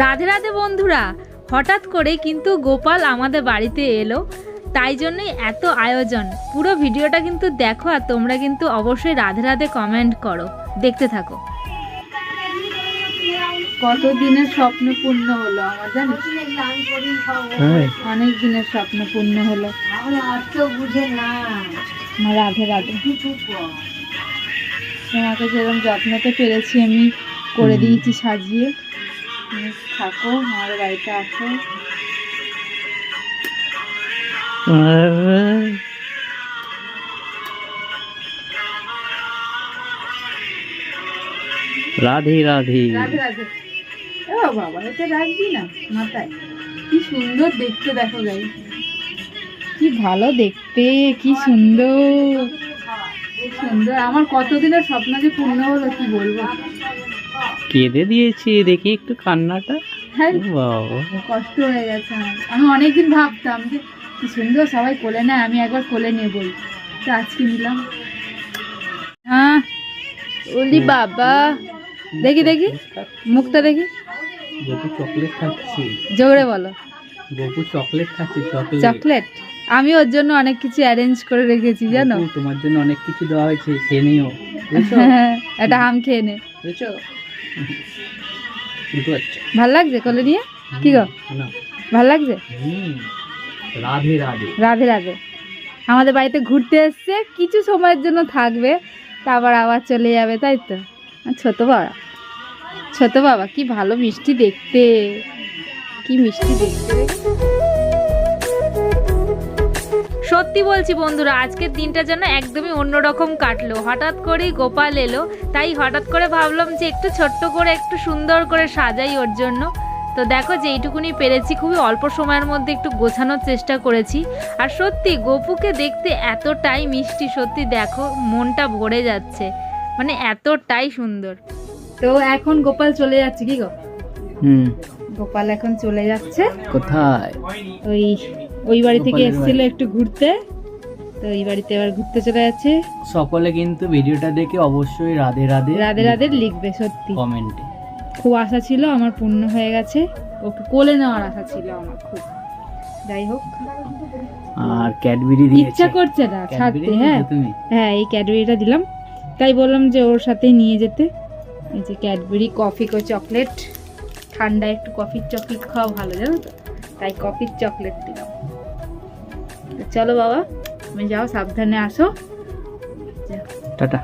রাধে রাধে বন্ধুরা, হঠাৎ করে কিন্তু গোপাল আমাদের বাড়িতে এলো, তাই জন্যই এত আয়োজন। পুরো ভিডিওটা কিন্তু দেখো আর তোমরা কিন্তু অবশ্যই রাধে রাধে কমেন্ট করো, দেখতে থাকো। কত দিনের স্বপ্ন পূর্ণ হলো আমার, জানিস? অনেক দিনের স্বপ্ন পূর্ণ হলো। রাধে রাধে। তোমাকে যেরকম যত্নতে পেরেছি আমি করে দিয়েছি সাজিয়ে। থাকো, আমার বাড়িতে আসো। রাধে রাধে রাধে রাধে। ও বাবা, এটা রাখবি না মাথায়? কি সুন্দর দেখতে, দেখো গাই, কি ভালো দেখতে, কি সুন্দর সুন্দর। আমার কতদিনের স্বপ্ন যে পূর্ণ হলো, কি বলবো। কেঁদে দিয়েছি, দেখি একটু কান্নাটা। হ্যাঁ, বাবা কষ্ট হয়ে গেছে আমার। আমি অনেকদিন ভাবতাম যে কি সুন্দর সবাই কোলে নেয়, আমি একবার কোলে নেবই, তো আজকে নিলাম। হ্যাঁ, ওলি বাবা, দেখি দেখি মুখটা দেখি। গপু চকলেট খাচ্ছি। জোরে বলো। গপু চকলেট খাচ্ছি। চকলেট? আমি ওর জন্য অনেক কিছু অ্যারেঞ্জ করে রেখেছি, জানো? গপু, তোমার জন্য অনেক কিছু দেওয়া হয়েছে, খেয়ে নিও। হ্যাঁ, একটা আম খেয়ে নে। বুঝছো? ভাল লাগছে কোলে নিয়ে? কি গো, ভাল লাগছে? রাধে রাধে। রাধে রাধে। আমাদের বাড়িতে ঘুরতে এসছে, কিছু সময়ের জন্য থাকবে, তারপর আবার চলে যাবে, তাই তো? ছোট বাবা, ছোট বাবা কি ভালো মিষ্টি দেখতে, কি মিষ্টি দেখতে। সত্যি বলছি বন্ধুরা, আজকের দিনটা যেন একদমই অন্যরকম কাটলো। হঠাৎ করেই গোপাল এলো, তাই হঠাৎ করে ভাবলাম যে একটু ছোট্ট করে, একটু সুন্দর করে সাজাই ওর জন্য। তো দেখো, যেইটুকুনি পেরেছি, খুবই অল্প সময়ের মধ্যে একটু গোছানোর চেষ্টা করেছি। আর সত্যি গপুকে দেখতে এতটাই মিষ্টি, সত্যি দেখো মনটা ভরে যাচ্ছে, মানে এতটাই সুন্দর। তো এখন গোপাল চলে যাচ্ছে, কি গো? গোপাল এখন চলে যাচ্ছে। কোথায়? ওই বাড়ি থেকে এসেছিল একটু ঘুরতে, তো এই বাড়িতে এবার ঘুরতে চলে যাচ্ছে। সকলে কিন্তু ভিডিওটা দেখে অবশ্যই রাধে রাধে রাধে রাধে লিখবে, সত্যি কমেন্টে। খুব আশা ছিল, আমার পূর্ণ হয়ে গেছে। ওকে কোলে নেওয়ার আশা ছিল আমার খুব, যাই হোক। আর ক্যাডবেরি দিয়েছে, ইচ্ছা করছে না ছাড়তে। হ্যাঁ হ্যাঁ, এই ক্যাডবেরিটা দিলাম, তাই বললাম যে ওর সাথেই নিয়ে যেতে। এই যে ক্যাডবেরি, কফি ও চকলেট, ঠান্ডা একটু কফির চকলেট খাওয়া ভালো, জানো তো, তাই কফির চকলেট দিলাম। চলো বাবা, তুমি যাও, সাবধানে আসো। টাটা।